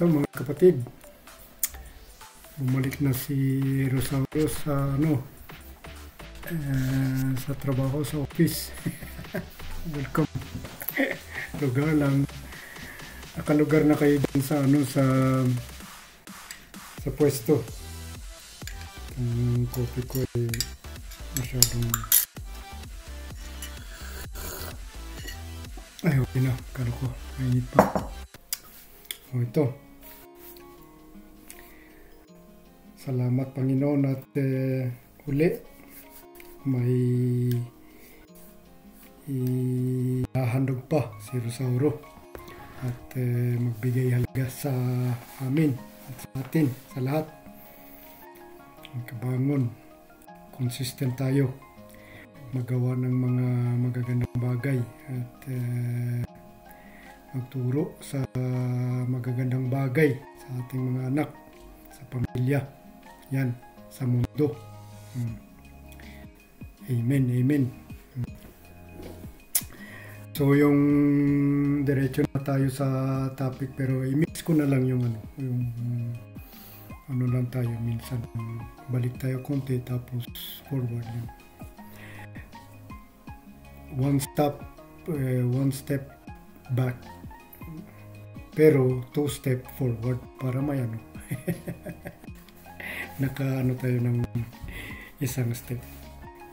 Ito mga kapatid, bumalik na si Rosario sa sa trabaho sa office. Welcome. Lugar lang. Nakalugar na kayo dun sa sa pwesto. Ang coffee ko ay masyadong okay na. Kala ko, mainit pa. Ito. Salamat Panginoon at uli may ihahandog pa si Rosauro at magbigay halaga sa amin at sa atin, sa lahat. Ang kabangon, consistent tayo magawa ng mga magagandang bagay at magturo sa magagandang bagay sa ating mga anak, sa pamilya, yan, sa mundo. Amen, amen. So yung diretso na tayo sa topic, pero i-mix ko na lang yung ano lang tayo, minsan balik tayo konti tapos forward yun. One step back pero 2 step forward para may nakaano tayo ng isang step,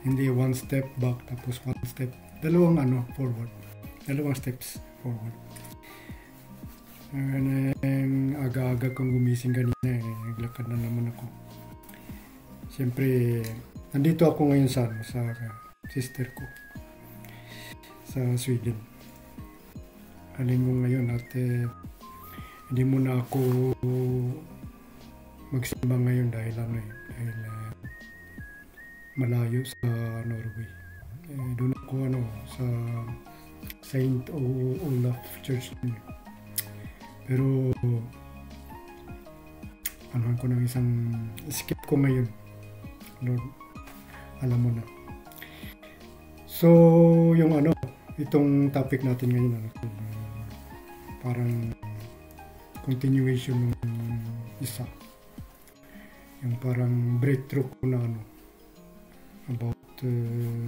hindi 1 step back tapos 1 step, dalawang forward, dalawang steps forward. Aga-aga kong gumising kanina, naglakad na naman ako. Siyempre nandito ako ngayon sa sister ko sa Sweden. Halinggo ngayon at hindi muna ako magsimba ngayon dahil malayo sa Norway. Doon ako sa Saint Olaf Church. Pero ko ng isang skip ko ngayon. Lord, alam mo na. So yung itong topic natin ngayon parang continuation ng isa, yung parang breakthrough ko na about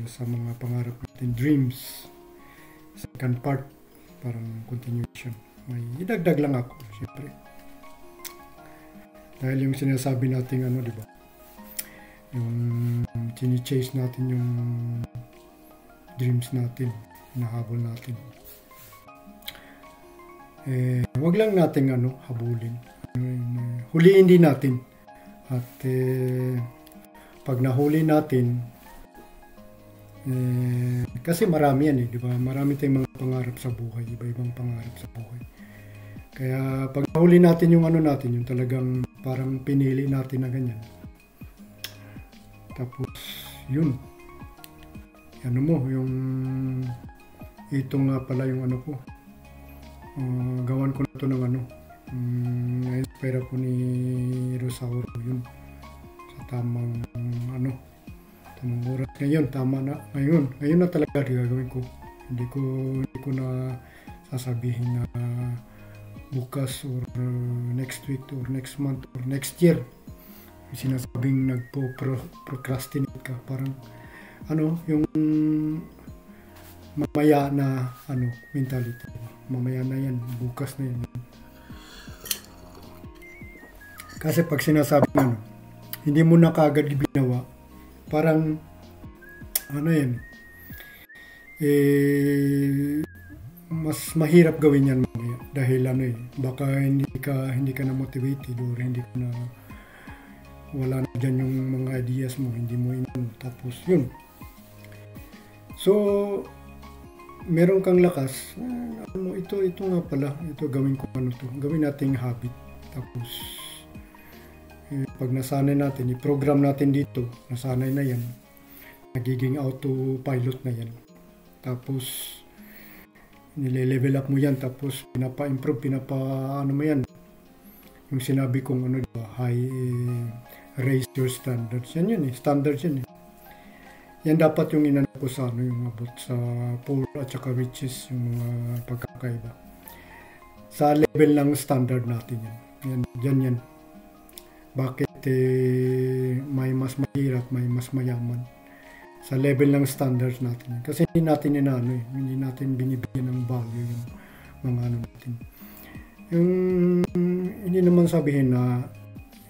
sa mga pangarap natin, dreams. Second part, parang continuation. May idagdag lang ako, syempre, dahil yung sinasabi natin di ba, yung chini-chase natin yung dreams natin, nahabol natin, wag lang nating habulin, huliin din natin. At pag nahuli natin, kasi marami yan di ba, marami tayong mga pangarap sa buhay, iba-ibang pangarap sa buhay. Kaya pag nahuli natin yung natin, yung talagang parang pinili natin na ganyan, tapos yun, yung ito nga pala yung ko, gawan ko na ito ng na-inspire ko ni Rosauro yun sa tamang tamang oras ngayon, tama na ngayon na talaga gagawin ko. Hindi ko na sasabihin na bukas or next week or next month or next year. Sinasabing procrastinate ka, parang yung mamaya na mentality. Mamaya na yan, bukas na yan. Kasi pag sinasabi hindi mo na kaagad ginawa, parang mas mahirap gawin yan mamaya dahil baka hindi ka na motivated or hindi ka na, wala na dyan yung mga ideas mo, hindi mo tapos yun. So meron kang lakas, ito nga pala, ito gawin ko gawin nating habit. Tapos pag nasanay natin, i-program natin dito, nasanay na yan, nagiging autopilot na yan. Tapos nile-level up mo yan, tapos pinapa-improve, mo yan. Yung sinabi kong raise your standards. Yan yun standards yan Yan dapat yung ko sa yung about sa poor at saka riches, yung mga pagkakaiba. Sa level ng standard natin yan. Yan. Bakit may mas mahirap, may mas mayaman sa level ng standards natin. Kasi hindi natin hindi natin binibigyan ng value yung mga natin. Hindi naman sabihin na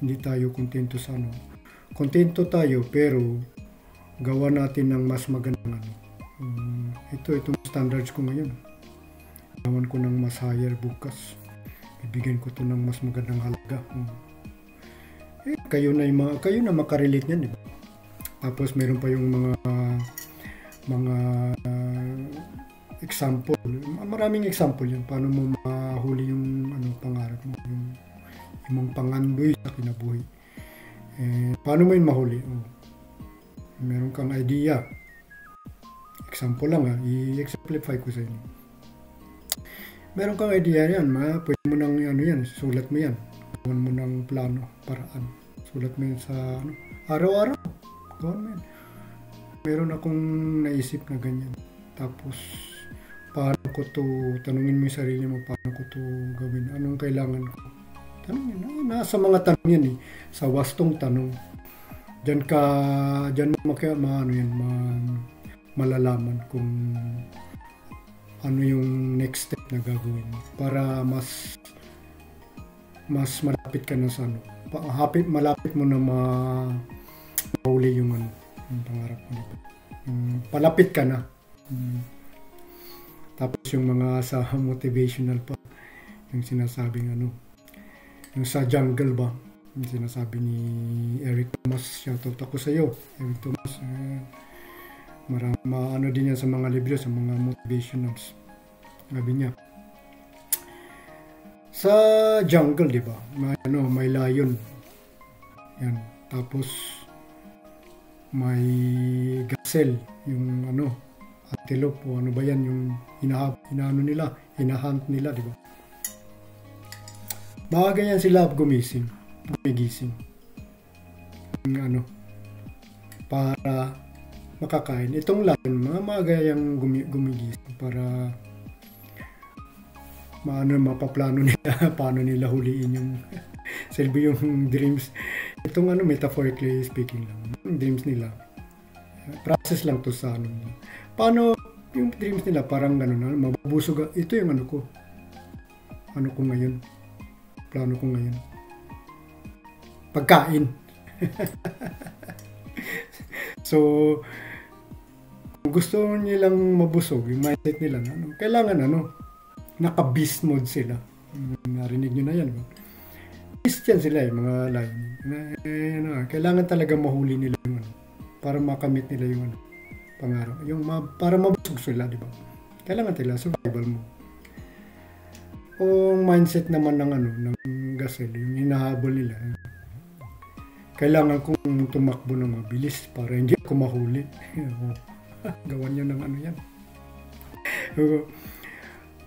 hindi tayo kontento sa kontento tayo, pero gawa natin ng mas magandang itong standards ko ngayon. Gawan ko ng mas higher bukas. Bibigyan ko to ng mas magandang halaga. Kayo na makarelate niyan, di ba? Tapos meron pa yung mga example. Maraming example yan. Paano mo mahuli yung pangarap mo, yung pangandoy sa kinabuhi. Paano mo yun mahuli? Meron kang idea. Example lang i-exemplify ko sa inyo. Meron kang idea yan, pwede mo nang sulat mo yan. Gawan mo ng plano, paraan. Sulat mo yan sa araw-araw. Gawan mo yan. Meron akong naisip na ganyan. Tapos, paano ko to, tanungin mo yung sarili mo, paano ko to gawin? Anong kailangan ko? Tanungin, nasa mga tanong yan sa wastong tanong. Diyan mo malalaman kung ano yung next step na gagawin mo para mas malapit ka na sa malapit mo na mahuli yung pangarap mo. Palapit ka na. Tapos yung mga sa motivational pa, yung sinasabing yung sa jungle ba, yung sinasabi ni Eric Thomas, shoutout ako sa iyo, Eric Thomas. Marami din yan sa mga libro, sa mga motivationals. Sabi niya, sa jungle, di ba? May lion. Yan. Tapos may gazelle, yung antelope o ano ba yan, yung hinahunt nila, di ba? Baka ganyan sila gumigising. Para makakain. Itong lion, mga gayang gumigising para mapaplano nila paano nila huliin yung selby yung dreams. Itong metaphorically speaking lang, yung dreams nila. Process lang to sa paano yung dreams nila, parang mabubusog. Ito yung ko ngayon. Plano ko ngayon. Pagkain. So, kung gusto nilang mabusog, yung mindset nila, kailangan naka-beast mode sila. Narinig nyo na yan, ba? Beast yan sila, mga lion. Kailangan talaga mahuli nila yung para makamit nila yung pangarap. Para mabusog sila, di ba? Kailangan nila survival mo. O mindset naman ng gazelle, yung hinahabol nila. Kailangan kong tumakbo ng mabilis para hindi ako mahuli. Gawan nyo ng yan.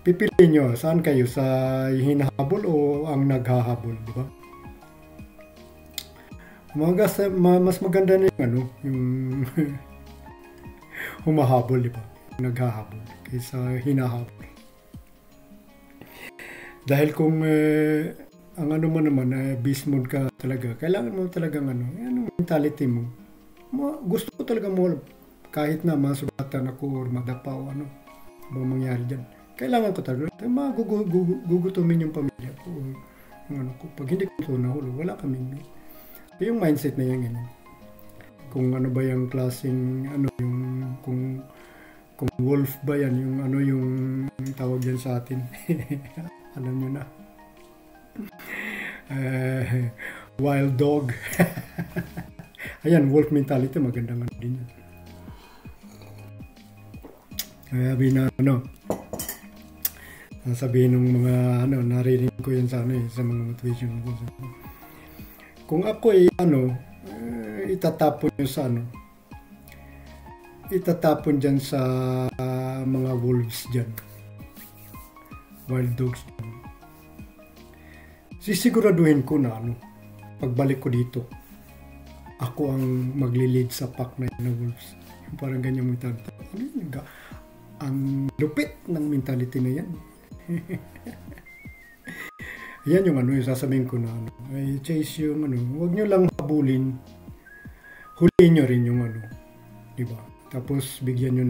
Pipiliin nyo, saan kayo? Sa hinahabol o ang naghahabol, di ba? Mas maganda na yung humahabol, di ba? Naghahabol kaysa hinahabol. Dahil kung ang mo naman, beast mode ka talaga, kailangan mo talagang mentality mo. Gusto ko talaga mo, kahit na masugatan ako or madapa o ba mangyari dyan. Kailangan ko talaga, gugutumin yung pamilya ko. Ko. Pag hindi ko ito nahulog, wala kaming. Yung mindset na yan. Kung ba yung klaseng, kung wolf ba yan, yung tawag yan sa atin. Alam nyo na. Wild dog. Ayan, wolf mentality, magandang din yan. Sabihin ng mga naririnig ko yan sa sa mga motivation ko. Kung ako itatapon yun sa itatapon dyan sa mga wolves dyan, wild dogs dyan. Sisiguraduhin ko na pagbalik ko dito, ako ang maglilid sa pack na yun ng wolves. Parang ganyan mentality. Ang lupit ng mentality na yan. Yan yung yung sasabihin ko na ay chase yung huwag nyo lang habulin, huliin nyo rin yung di ba? Tapos bigyan nyo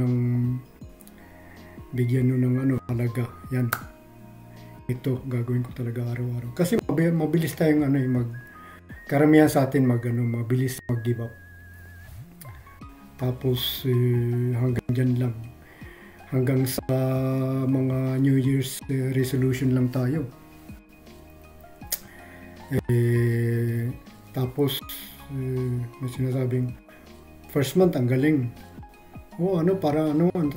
ng halaga. Yan. Ito gagawin ko talaga araw-araw. Kasi mabilis tayong karamihan sa atin mabilis mag-give up. Tapos hanggang dyan lang. Hanggang sa mga New Year's resolution lang tayo. Tapos may sinasabing first month ang galing.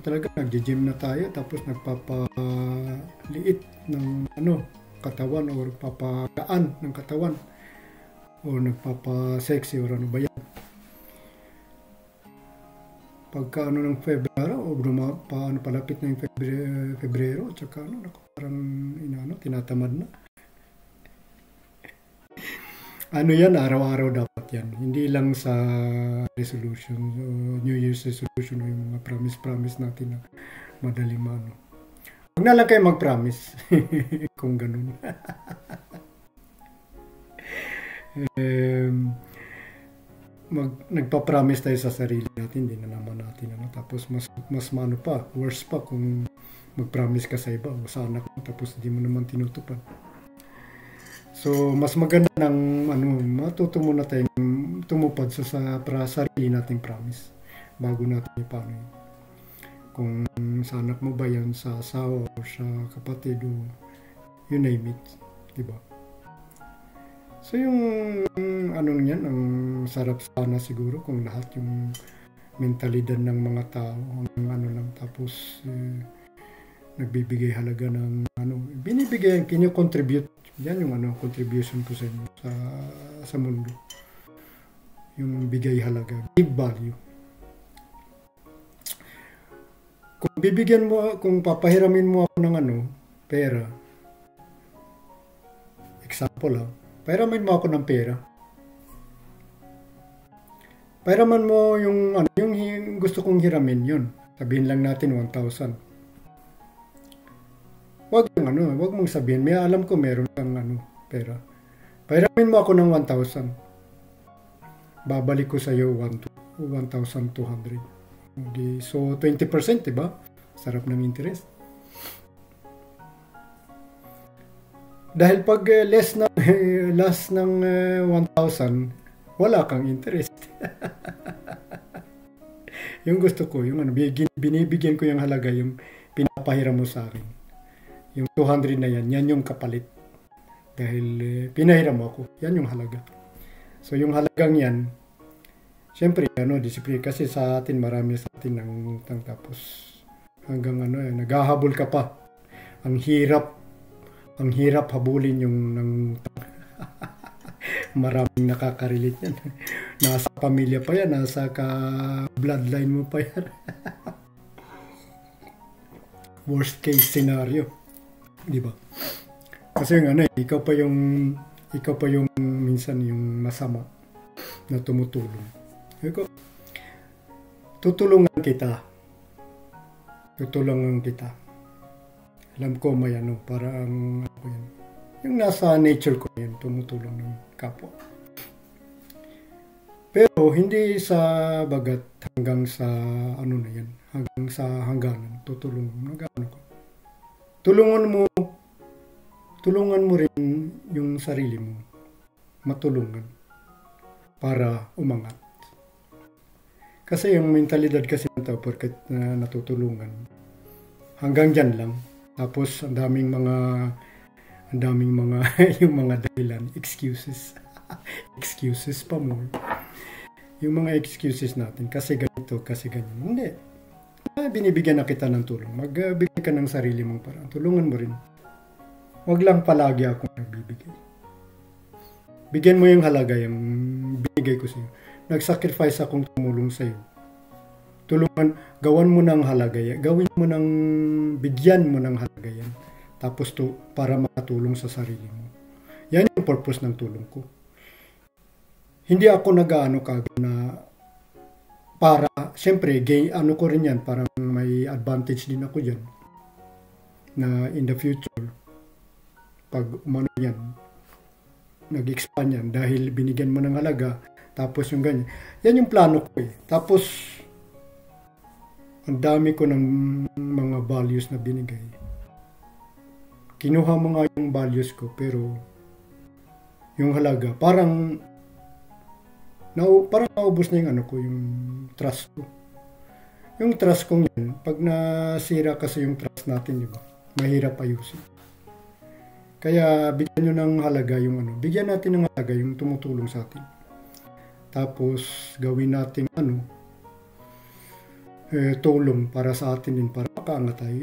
Talaga nagji-gym na tayo tapos nagpapaliit ng katawan o papagaan ng katawan o nagpapa-sexy o ba yan. Pagka ng February o palapit na yung Febrero tsaka parang tinatamad na. Yan, araw-araw dapat yan. Hindi lang sa resolution, New Year's resolution o yung mga promise natin na madaling Huwag na lang kayo mag-promise kung ganun. Nagpa-promise tayo sa sarili natin, hindi na naman natin. Tapos mas worse pa kung mag-promise ka sa iba o sa anak mo tapos hindi mo naman tinutupad. So, mas maganda ng matuto muna tayong tumupad sa sarili nating promise bago natin paano yun. Kung sa anak mo ba yan, sa asawa o sa kapatid o you name it, diba? So, yung yan, ang sarap sana siguro kung lahat yung mentalidad ng mga tao lang tapos nagbibigay halaga ng binibigay, kino-contribute. Yan yung contribution ko sa inyo sa mundo. Yung bigay halaga, give value. Kung papahiramin mo ako ng pera. Example pahiramin mo ako ng pera. Pahiraman mo yung gusto kong hiramin yun. Sabihin lang natin 1,000. Wag mong sabihin, alam ko meron kang pera. Pahiramin mo ako ng 1,000. Babalik ko sa iyo 1,200. So 20%, 'di ba? Sarap ng interest. Dahil pag less ng 1,000, wala kang interest. Yung gusto ko, yung binibigyan ko yung halaga, yung pinapahiram mo sa akin. Yung 200 na yan yung kapalit. Dahil pinahiram mo ako. Yan yung halaga. So yung halagang yan, syempre, disiplina. Kasi sa atin, marami sa atin ng tapos hanggang naghahabol ka pa. Ang hirap habulin yung maraming nakaka-relate yan. Nasa pamilya pa yan, nasa bloodline mo pa yan. Worst case scenario. Di ba? Kasi ikaw pa yung minsan yung masama na tumutulong. Tutulungan kita. Alam ko may parang yung nasa nature ko yan, tumutulong ng kapwa. Pero hindi sa bagat hanggang sa hanggang sa hangganan, tutulong ko. Tulungan mo rin yung sarili mo. Matulungan para umangat. Kasi yung mentalidad kasi ng tao porket natutulungan. Hanggang dyan lang. Tapos ang daming mga yung mga dahilan, excuses. Excuses pa more. Yung mga excuses natin kasi ganito, kasi ganyan. Hindi. Binibigyan na kita ng tulong. Magbigay ka ng sarili mong parang. Tulungan mo rin. Huwag lang palagi akong nagbibigay. Bigyan mo yung halaga yung binigay ko sa iyo. Nag-sacrifice akong tumulong sa iyo. Gawan mo ng halaga yan. Bigyan mo ng halaga yan. Tapos para makatulong sa sarili mo. Yan yung purpose ng tulong ko. Hindi ako kagad na para, syempre, ko rin yan, parang may advantage din ako dyan. Na in the future, pag umano yan, nag-expand yan dahil binigyan mo ng halaga, tapos yung ganyan. Yan yung plano ko eh. Tapos, ang dami ko ng mga values na binigay. Kinuha mo nga yung values ko, pero yung halaga, parang naubos na yung ano ko, yung trust ko. Yung trust kong yan, pag nasira kasi yung trust natin, di ba? Mahirap ayusin. Kaya bigyan nyo ng halaga yung ano, bigyan natin ng halaga yung tumutulong sa atin. Tapos gawin natin ano, tulong para sa atin din, para makaangat tayo,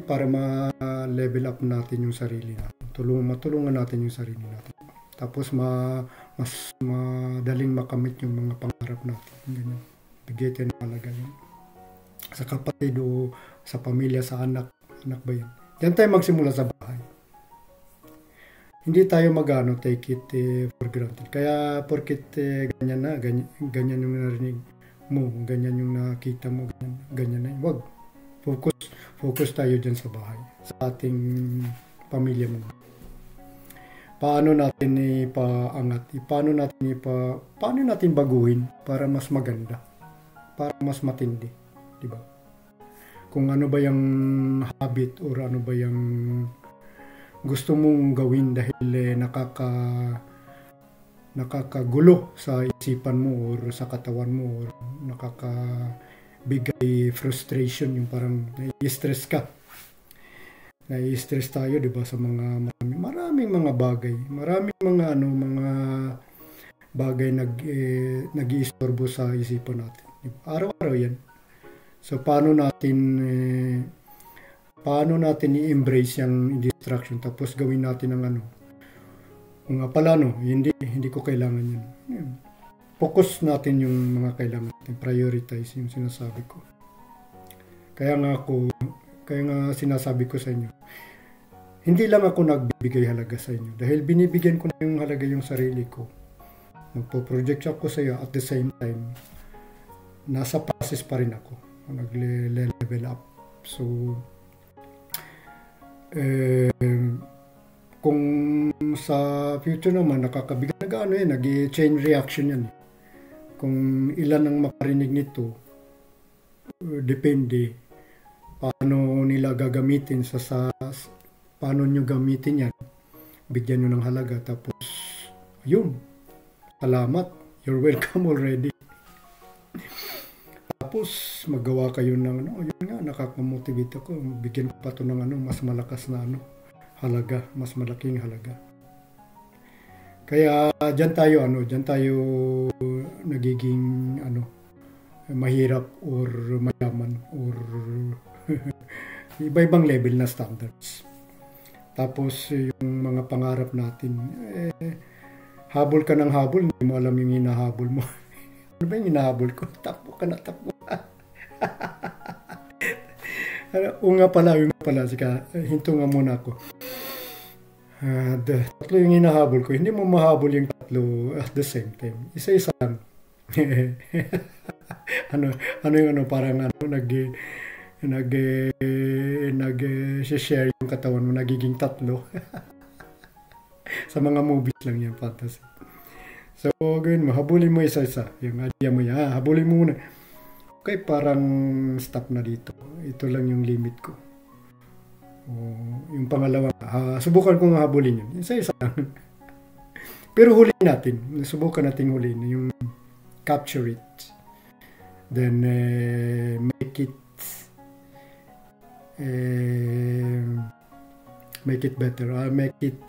para ma-level up natin yung sarili natin. Matulungan natin yung sarili natin. Tapos mas madaling makamit yung mga pangarap natin. Ganyan. Bigyan tayo ng halaga yun. Sa kapatid o sa pamilya, sa anak ba yan? Diyan tayo magsimula sa bahay. Hindi tayo take it for granted. Kaya porkit ganyan na, ganyan yung narinig mo, ganyan yung nakita mo, ganyan na. Wag. Focus tayo dyan sa bahay, sa ating pamilya mo. Paano natin ipaangat? Paano natin baguhin para mas maganda? Para mas matindi, di ba? Kung ano ba yung habit or ano ba yung gusto mong gawin dahil nakakagulo sa isipan mo or sa katawan mo or nakakabigay frustration, yung parang nai-stress ka. Nai-stress tayo, 'di ba, sa maraming mga bagay. Maraming mga bagay nag-iistorbo sa isipan natin. Diba? Araw-araw 'yan. So paano natin i-embrace yung distraction, tapos gawin natin ng ano. Kung nga pala hindi ko kailangan yun. Focus natin yung mga kailangan natin, prioritize yung sinasabi ko. Kaya nga sinasabi ko sa inyo, hindi lang ako nagbibigay halaga sa inyo dahil binibigyan ko na yung halaga yung sarili ko. Magpo-project ako sa iyo, at the same time nasa process pa rin ako, nagle-level up. So kung sa future naman nag-chain reaction yan. Kung ilan ang makarinig nito, depende paano nila gagamitin paano nyo gamitin yan. Bigyan nyo ng halaga, tapos yun, salamat, you're welcome already. Tapos magawa kayo ng yun nga, nakakamotivate ako, bigyan ko pa to ng mas malakas na halaga, mas malaking halaga. Kaya diyan tayo nagiging mahirap or mayaman or iba-ibang level na standards. Tapos yung mga pangarap natin, habol ka ng habol, hindi mo alam yung hinahabol mo. Ano ba yung hinahabol ko? Takbo ka na, takbo. Yung nga pala, sika, hinto nga muna ako. Tatlo yung hinahabol ko. Hindi mo mahabol yung tatlo at the same time. Isa-isa lang. Parang nag-share yung katawan mo, nagiging tatlo. Sa mga movies lang yan, fantasy. So, gawin mo, habulin mo isa-isa. Yung idea mo yan, habulin mo muna. Okay, parang stop na dito. Ito lang yung limit ko. Yung pangalawa, subukan kong habulin yun. Isa-isa lang. Pero huliin natin. Subukan natin huliin. Yung capture it. Then, make it better. Make it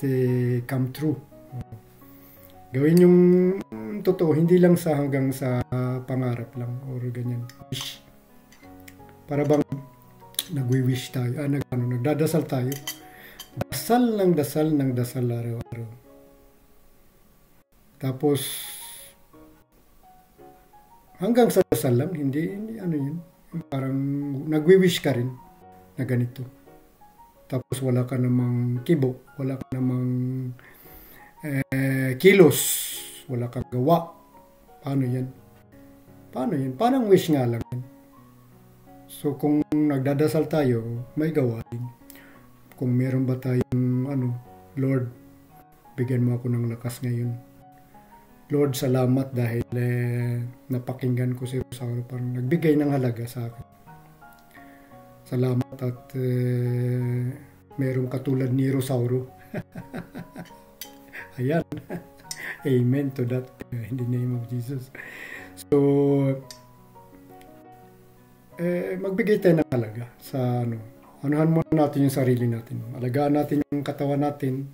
come true. Gawin yung totoo, hindi lang hanggang sa pangarap lang or ganyan. Wish. Para bang nagwi-wish tayo, nagdadasal tayo. Dasal ng dasal araw-araw. Tapos hanggang sa dasal lang, hindi yun. Parang nagwi-wish ka rin na ganito. Tapos wala ka namang kibo, wala ka namang kilos, wala kang gawa. Paano yan? Parang wish nga lang. So kung nagdadasal tayo, may gawa din. Kung meron ba tayong Lord, bigyan mo ako ng lakas ngayon. Lord, salamat dahil napakinggan ko si Rosauro, parang nagbigay ng halaga sa akin. Salamat at merong katulad ni Rosauro. Ayan. Amen to that in the name of Jesus. So, magbigay tayo ng halaga sa anuhan muna natin yung sarili natin. Alagaan natin yung katawan natin,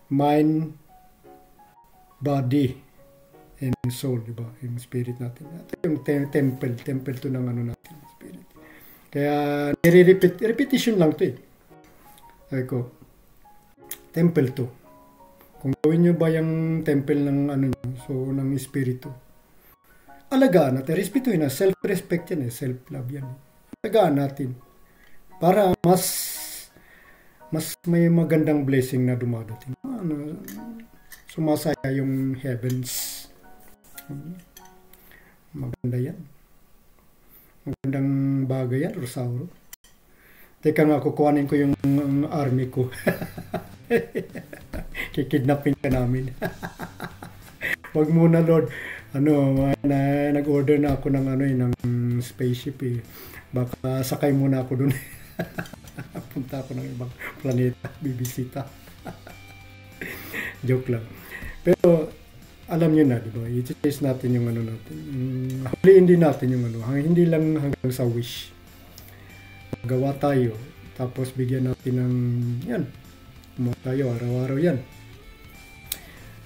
mind, body, and soul, diba? Yung spirit natin. Ito yung temple to ng natin, spirit. Kaya, repetition lang to eh. Sabi ko, temple to. Kung gawin nyo ba yung temple ng ng espiritu, alagaan natin, respetuhin na, self-respect yan eh, self-love yan. Alagaan natin. Para mas may magandang blessing na dumadating. Sumasaya yung heavens. Maganda yan. Magandang bagay yan, Rosauro. Teka nga, kukuhanin ko yung army ko. Kikidnapin ka namin. Wag muna, Lord. Nag-order na ako ng spaceship eh. Baka sakay muna ako dun. Punta ako ng ibang planeta, bibisita. Joke lang. Pero alam niyo na, di ba? I-chase natin yung natin. Huliin din natin yung hindi lang hanggang sa wish. Gawa tayo, tapos bigyan natin ng yan. Gumawa tayo araw-araw yan.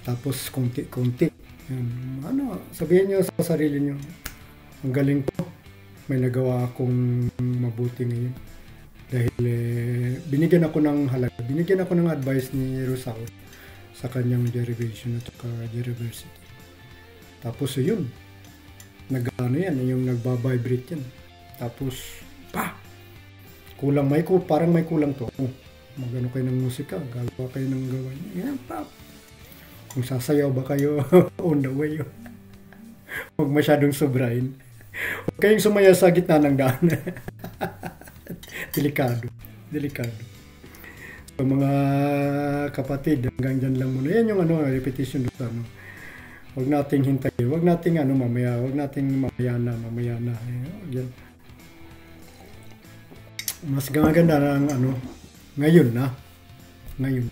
Tapos konti-konti. Yan. Sabihin niyo sa sarili niyo, ang galing ko. May nagawa akong mabuti ngayon. Dahil binigyan ako ng halaga. Binigyan ako ng advice ni Rosauro sa kanyang derivation at saka university. Tapos yun, yung nagbabibrate yan. Tapos, parang may kulang to. Magano kayo ng musika, gagawa kayo ng gawain. Yan, kung sasayaw ba kayo, on the way. Huwag masyadong sobrahin. Huwag kayong sumaya sa gitna ng daan. Delikado. So, mga kapatid, hanggang dyan lang muna. Yan yung repetition doon. Huwag nating hintayin. Huwag nating mamaya. Huwag nating mamaya na. Yan. Mas gaganda ng ngayon na. Ngayon.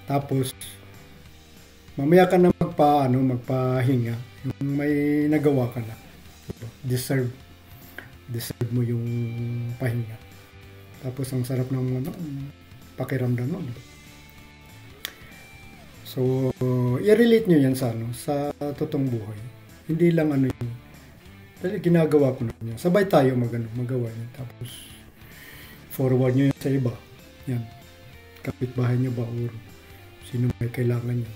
Tapos, mamaya ka na magpahinga. Yung may nagawa ka na. Deserve mo yung pahinga. Tapos ang sarap ng pakiramdam nun. So, i-relate nyo yan sa totoong buhay. Hindi lang yun. Dahil ginagawa ko na yan. Sabay tayo magawa yan. Tapos, forward nyo yan sa iba. Yan. Kapitbahay nyo ba or sino may kailangan nyo.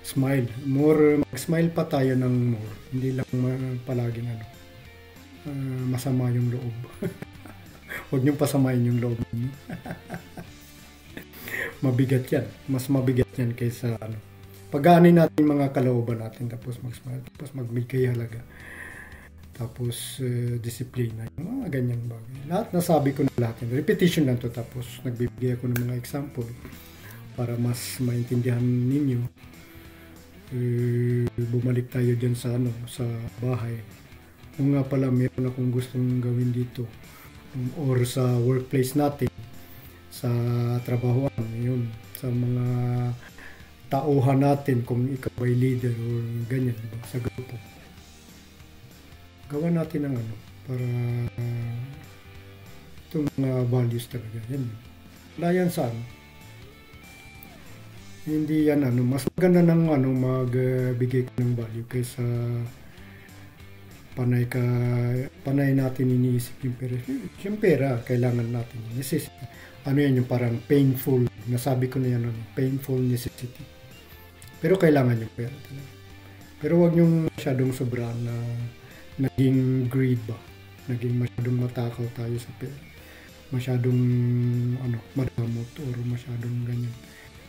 Smile. Mag-smile pa tayo ng more. Hindi lang palaging masama yung loob. Huwag niyong pasamayin yung loob niyo. Mabigat yan. Mas mabigat yan kaysa pag-aanin natin mga kalooban natin, tapos mag-smile, tapos magbigay halaga. Tapos disiplina. Yung mga ganyan bagay. Lahat nasabi ko na lahat. Repetition lang to. Tapos nagbibigay ako ng mga example para mas maintindihan ninyo. Bumalik tayo dyan sa bahay. Kung nga pala meron akong gustong gawin dito or sa workplace natin, sa trabahoan, yun, sa mga tauhan natin, kung ikaw ay leader or ganyan, diba? Sa grupo, gawa natin ng para itong mga values talaga yan. Wala yan sa hindi yan mas maganda ng magbigay ka ng value kaysa panay natin iniisip yung pera. Yung pera, kailangan natin. Yan yung parang painful. Nasabi ko na yan, painful necessity. Pero kailangan yung pera talaga. Pero wag yung masyadong sobrang na naging greed ba. Naging masyadong matakaw tayo sa pera. Masyadong madamot or masyadong ganyan.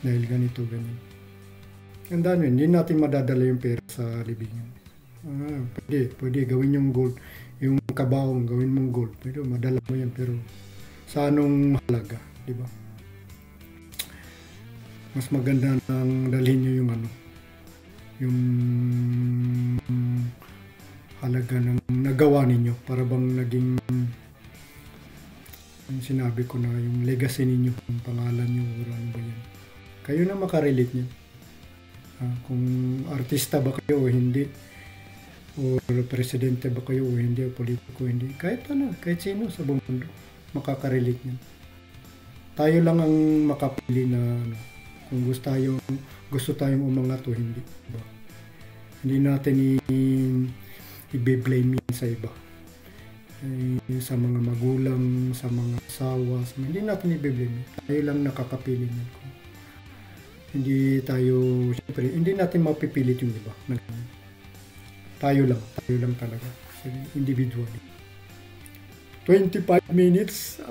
Dahil ganito, ganyan. Ang dami, hindi natin madadala yung pera sa libingan. Pwede gawin yung gold, yung kabaong gawin mong gold, pero madala mo yan, pero sa anong halaga? di ba? Mas maganda nang dalhin nyo yung yung halaga ng nagawa ninyo para bang naging yung sinabi ko na yung legacy ninyo, yung pangalan nyo, ano ba yan. Kayo na makarelate nyo. Kung artista ba kayo o hindi, o presidente ba kayo o hindi, o politiko o hindi, kahit sino sa buong mundo, makakarelate nyo. Tayo lang ang makapili na kung gusto tayong umangat o hindi. Diba? Hindi natin i-blame yan sa iba. Sa mga magulang, sa mga asawa, hindi natin i-blame. Tayo lang nakakapili niyan. Siyempre, hindi natin mapipilit yung iba. Tayo lang talaga. Individually. 25 minutes.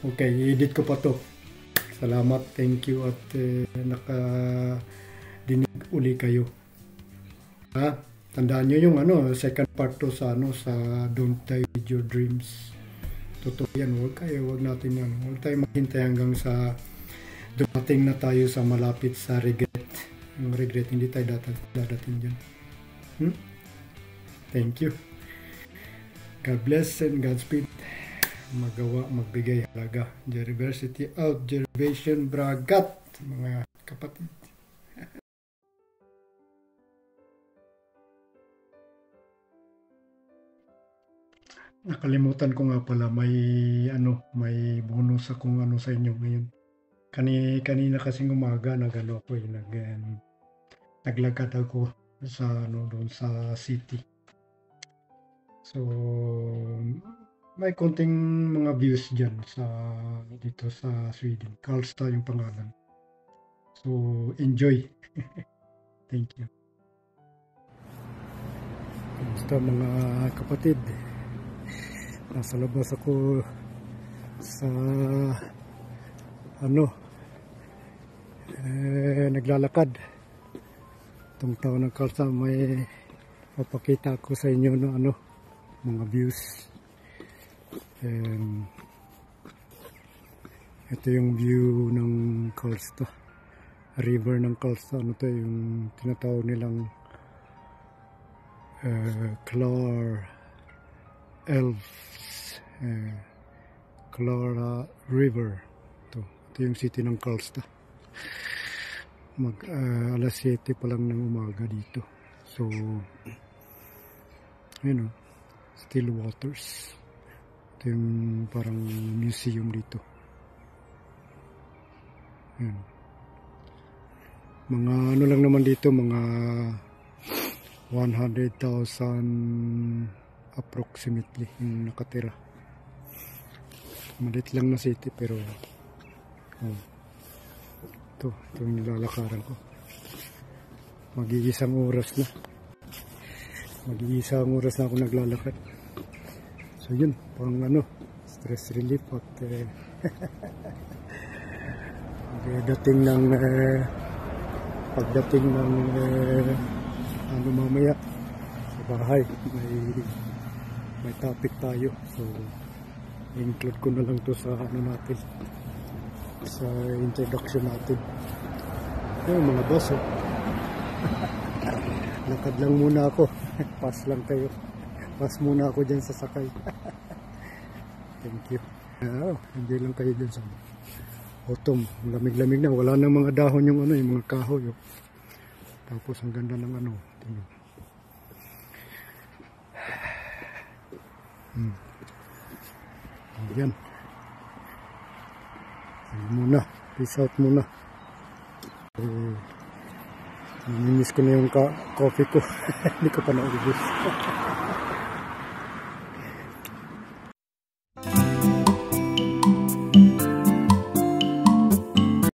Okay, edit ko pa to. Salamat, thank you at nakadinig uli kayo. Tandaan nyo yung second part to sa Don't Die With Your Dreams. Totoo yan, huwag natin yan. Huwag tayo maghintay hanggang sa dumating na tayo sa malapit sa regret. Yung regret, hindi tayo dadating dyan. Thank you. God bless and Godspeed. Magawa, magbigay halaga. University out, Jervation Bragat, mga kapatid. Nakalimutan ko nga pala, may bonus akong sa inyo ngayon. Kanina kasing umaga ako naglakad ako sa doon sa city. So may konting mga views diyan dito sa Sweden. Karlstad yung pangalan. So enjoy. Thank you. Kumusta mga kapatid? Nasa labas ako sa naglalakad. Itong taon ng Karlstad, may papakita ko sa inyo mga views. Ito yung view ng Karlstad, river ng Karlstad. Yung tinatawag nilang Klara River. Ito yung city ng Karlstad. Alas 7 pa lang ng umaga dito. So still waters. Ito yung parang museum dito. Mga lang naman dito, mga 100,000 approximately yung nakatira. Malit lang na city pero ito yung nilalakaran ko. Mag-iisang oras na ako naglalakad. So yun, pang stress relief at pagdating ng mamaya sa bahay, may topic tayo. So include ko na lang to sa natin, sa introduction natin. Yung mga boss, lakad lang muna ako. Pass lang kayo. Pass muna ako dyan sa sakay. Thank you. Hindi lang kayo dyan sa autumn. Lamig-lamig na. Wala nang mga dahon yung yung mga kahoy. Tapos ang ganda ng tingnan. Ayan. Muna. Peace out muna. Namimiss ko na yung coffee ko. Hindi ko pa naubos.